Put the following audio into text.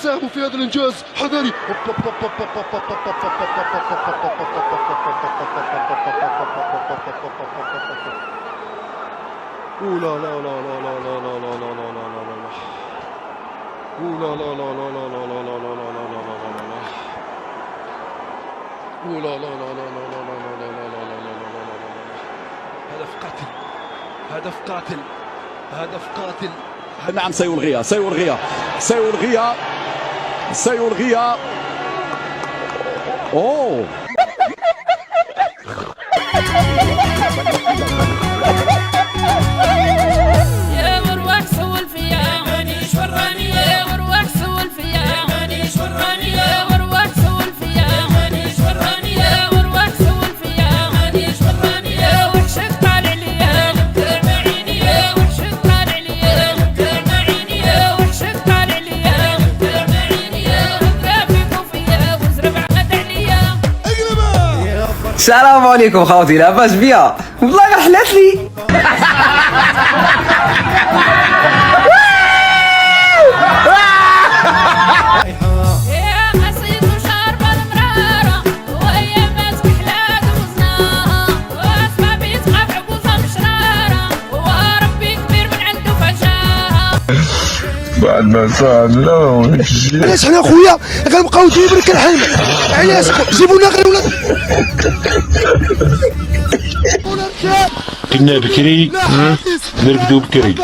ساهموا في هذا الانجاز. حذاري. لا لا لا لا لا لا لا لا لا لا لا لا لا. لا لا لا لا لا لا لا لا لا لا لا لا لا لا لا. لا لا لا لا لا لا لا لا لا لا لا لا لا. هدف قاتل، هدف قاتل، هدف قاتل. نعم سيلغيها سيلغيها سيلغيها سيلغيها. اوه يا مروح سول فيا مانيش وراني، يا مروح سول فيا مانيش وراني، يا مروح سول فيا مانيش وراني، يا مروح سول فيا مانيش وراني. يا وحشك طالع ليا نبكر معيني، يا وحشك طالع ليا نبكر معيني، يا وحشك طالع ليا نبكر معيني. يا ربي فيكم فيا وزرب عقد عليا. السلام عليكم خوتي، لاباس بيا؟ والله غير حلات لي. يا قصيد وشاربة المرارة وأيامات بحلال وزناها، وأسبابي تخاف عقوزة مشرارة، وربي كبير من عنده فجاها. بعد ما صار علاش حنا خويا غنبقاو ديما كنحلم؟ علاش جيبوا لنا غير ولاد. كنا بكري نرقدوا بكري.